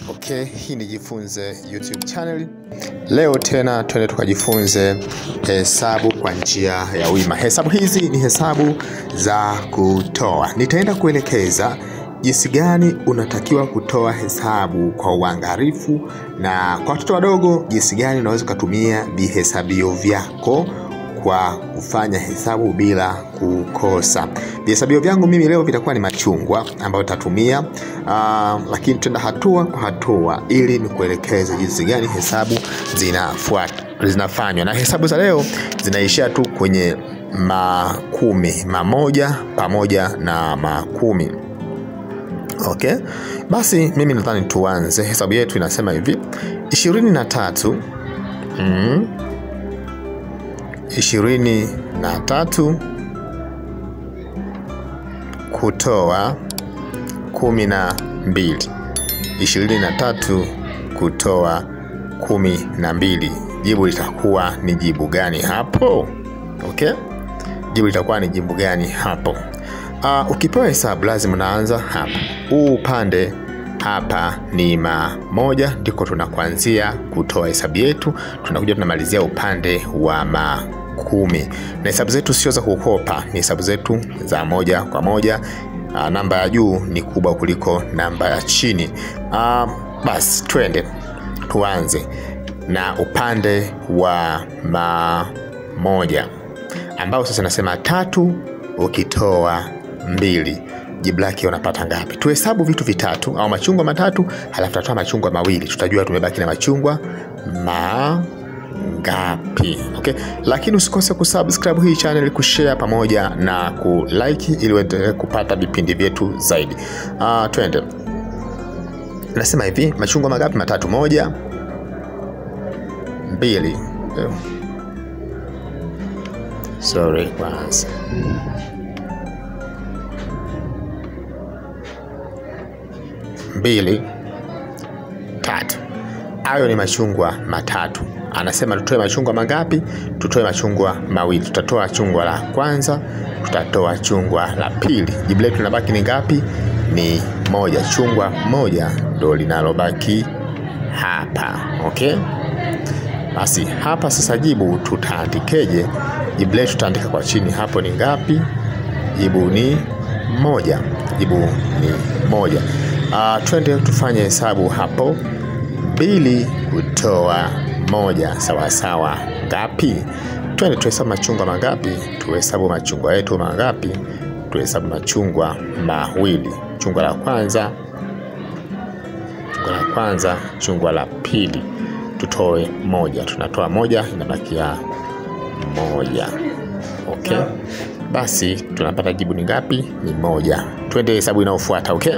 Okay, hii ni Jifunze YouTube channel. Leo tena twende tukajifunze hesabu kwa njia ya wima. Hesabu hizi ni hesabu za kutoa. Nitaenda kuelekeza jinsi gani unatakiwa kutoa hesabu kwa uangalifu, na kwa watoto wadogo jinsi gani unaweza kutumia vihesabio vyako kwa kufanya hesabu bila kukosa. Vihesabio vyangu mimi leo vitakuwa ni machungwa ambayo nitatumia, lakini tenda hatua kwa hatua ili nikuelekeze jinsi gani hesabu zinafanywa. Na hesabu za leo zinaishia tu kwenye makumi, mamoja pamoja na makumi. Okay, basi mimi nadhani tuanze. Hesabu yetu inasema hivi: 23 kutoa 12. 23 kutoa 12. Jibu litakuwa ni jibu gani hapo? Okay, jibu litakuwa ni jibu gani hapo? Ukipewa hesabu lazima unaanza hapa. Huu upande hapa ni mamoja, ndiko tunakuanzia kutoa hesabu yetu. Tunakuja tunamalizia upande wa makumi. Na hesabu zetu sio za kukopa, ni hesabu zetu za moja kwa moja. Namba ya juu ni kubwa kuliko namba ya chini. Basi twende tuanze na upande wa mamoja, ambao sasa nasema 3 ukitoa 2. Jibu lake unapata ngapi? Tuhesabu vitu vitatu au machungwa matatu, halafu tutatoa machungwa mawili. Tutajua tumebaki na machungwa mangapi. Okay? Lakini usikose kusubscribe hii channel, kushare pamoja na kulike ili uendelee kupata vipindi vyetu zaidi. Twende. Nasema hivi, machungwa mangapi? Matatu. 1 2. Sorry kwanza. 2 3. Hayo ni machungwa matatu. Anasema tutoe machungwa mangapi? Tutoe machungwa mawili. Tutatoa chungwa la kwanza, tutatoa chungwa la pili. Jibu letu linabaki ni ngapi? Ni 1. Chungwa moja ndio linalobaki hapa. Okay? Basi hapa sasa jibu tutaandikeje? Jibu letu tutaandika kwa chini hapo ni ngapi? Jibu ni 1. Jibu ni 1. Twende tufanye hesabu hapo. 2 kutoa 1 sawa sawa ngapi? Twende tuhesabu machungwa mangapi? Tuhesabu machungwa yetu mangapi? Tuhesabu machungwa mawili. Chungwa la kwanza, chungwa la pili. Tutoe 1. Tunatoa 1, inabakia 1. Okay? Basi tunapata jibu ni ngapi? Ni 1. Twende hesabu inayofuata. Okay?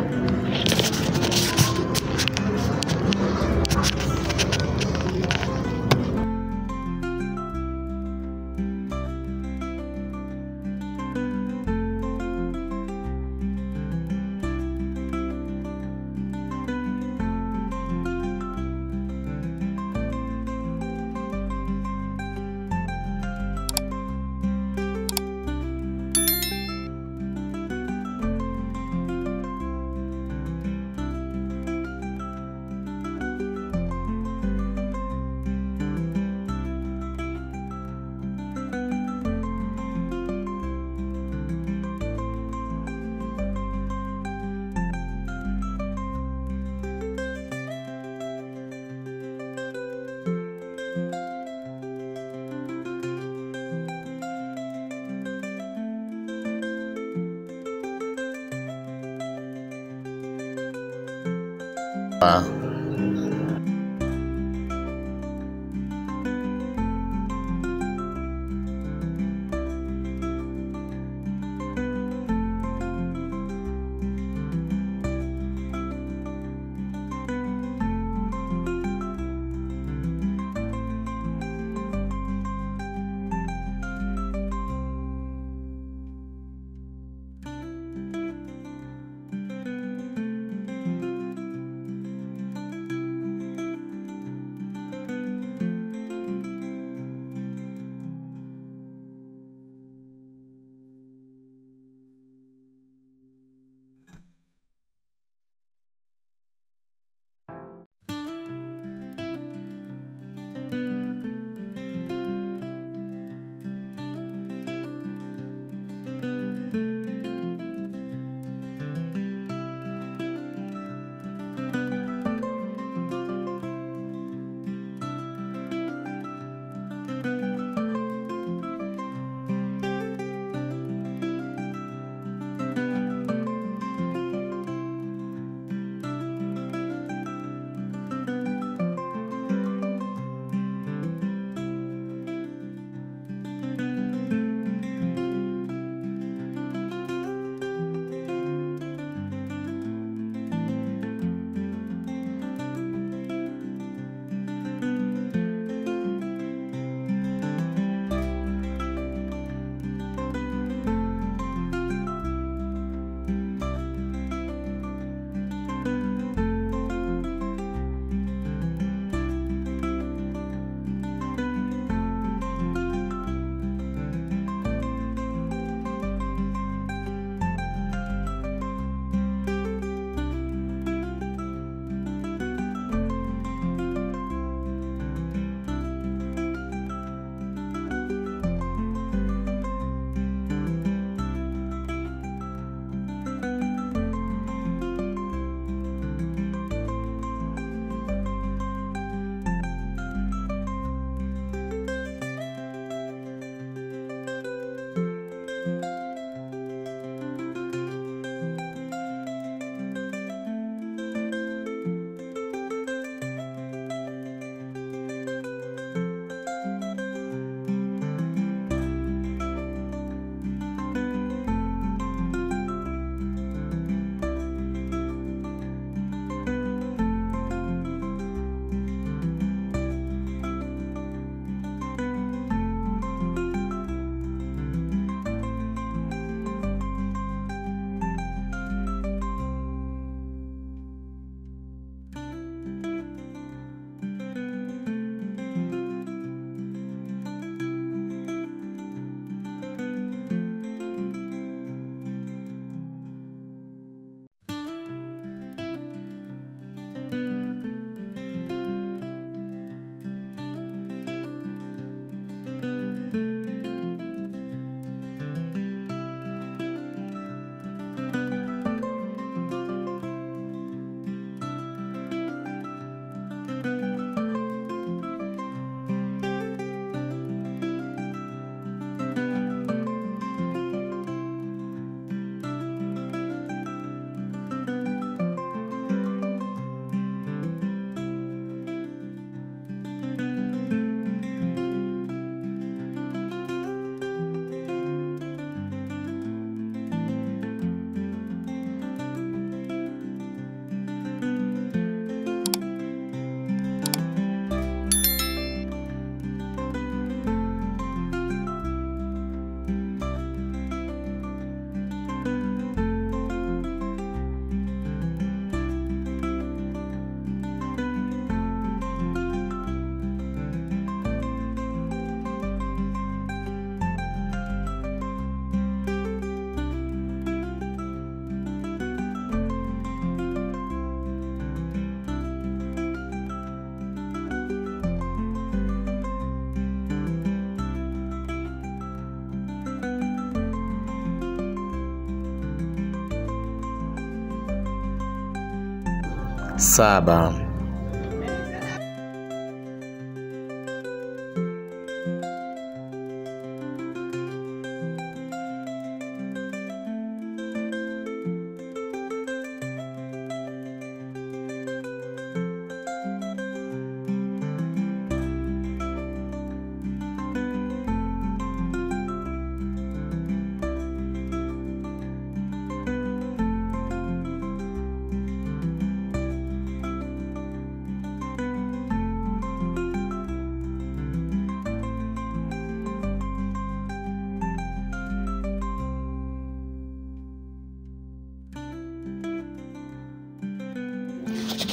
7.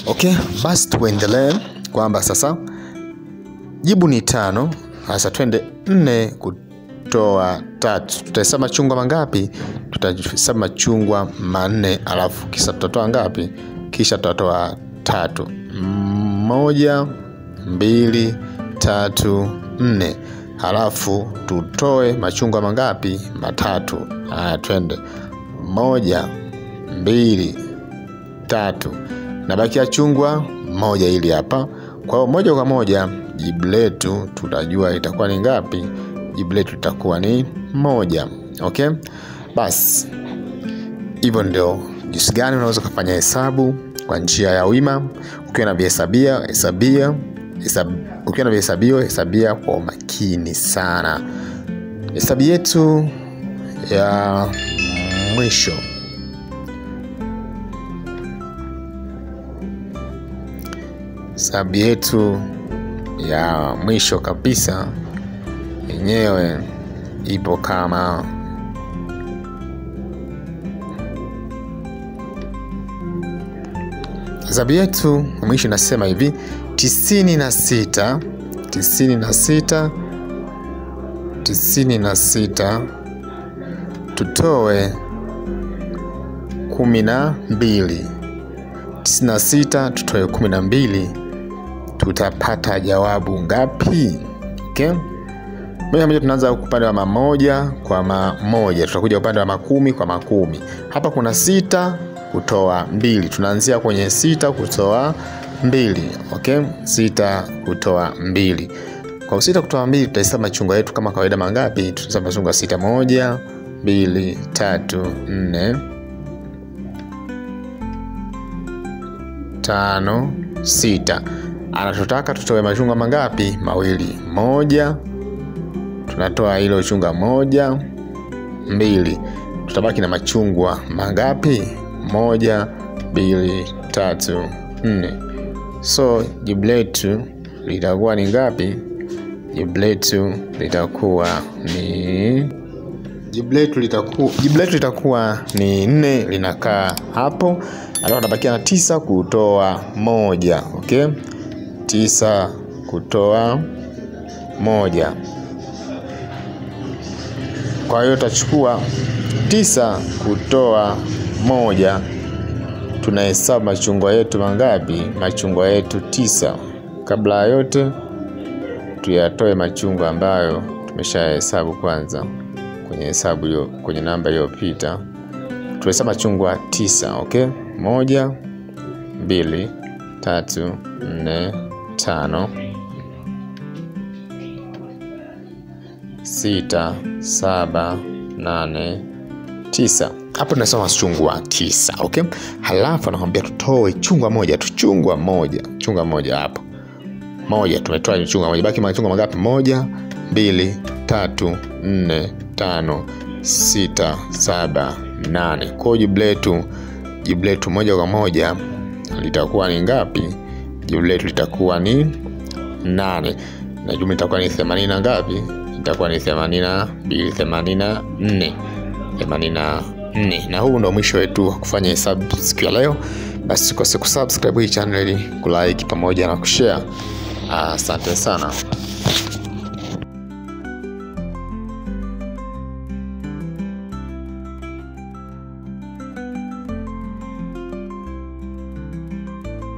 Okay, basi tuendelee kwamba sasa jibu ni 5. Sasa twende 4 kutoa 3. Tutahesabu machungwa mangapi? Tutahesabu machungwa 4, alafu kisha tutatoa ngapi? Kisha tutatoa 3. 1 2 3 4. Alafu tutoe machungwa mangapi? 3. Haya, twende 1 2 3. Nabakia chungwa 1 ili hapa. Kwa hiyo moja kwa moja jibu letu tutajua itakuwa ni ngapi? Jibu letu litakuwa ni 1. Okay? Basi hivyo ndio jinsi gani unaweza kufanya hesabu kwa njia ya wima. Ukiwa na hesabia kwa umakini sana. Hesabu yetu ya mwisho. Hesabu yetu ya mwisho kabisa yenyewe ipo kama hesabu yetu mwisho nasema hivi: 96 tutoe 12. 96 tutoe 12, tutapata jawabu ngapi? Okay? Moja tunaanza upande wa mamoja kwa mamoja, tutakuja upande wa 10 kwa 10. Hapa kuna 6 kutoa 2. Tunaanzia kwenye 6 kutoa 2. Okay? 6 kutoa 2. Kwa 6 kutoa 2 tutahesabu machungwa yetu kama kawaida mangapi? Tutahesabu machungwa 6. 1 2 3 4 5 6. Anatutaka tutoe machungwa mangapi? 2. 1 tunatoa hilo chungwa 1 2. Tutabaki na machungwa mangapi? 1 2 3 4. So jibu letu litakuwa ni ngapi? Jibu letu litakuwa ni 4, linakaa hapo. Alafu tunabakia na 9 kutoa 1. Okay? 9 kutoa 1. Kwa hiyo tutachukua 9 kutoa 1. Tunahesabu machungwa yetu mangapi? Machungwa yetu 9. Kabla ya yote tuyatoe machungwa ambayo tumeshahesabu kwanza kwenye hesabu hiyo, kwenye namba iliyopita. Tuhesabu machungwa 9. Okay? 1 2 3 4 5 6 7 8 9. Hapo tunasema machungwa 9. Okay? Halafu anakuambia tutoe chungwa moja, chungwa moja hapo. 1 tumetoa chungwa moja, baki machungwa mangapi? 1 2 3 4 5 6 7 8. Kwa jibu letu moja kwa moja litakuwa ni ngapi? Jibu letu litakuwa ni 8. Na jumla itakuwa ni 80 na ngapi? Itakuwa ni 82, 84. Na huu ndio mwisho wetu kufanya hesabu siku ya leo. Basi usikose kusubscribe hii channel, kulike pamoja na kushare. Asante sana.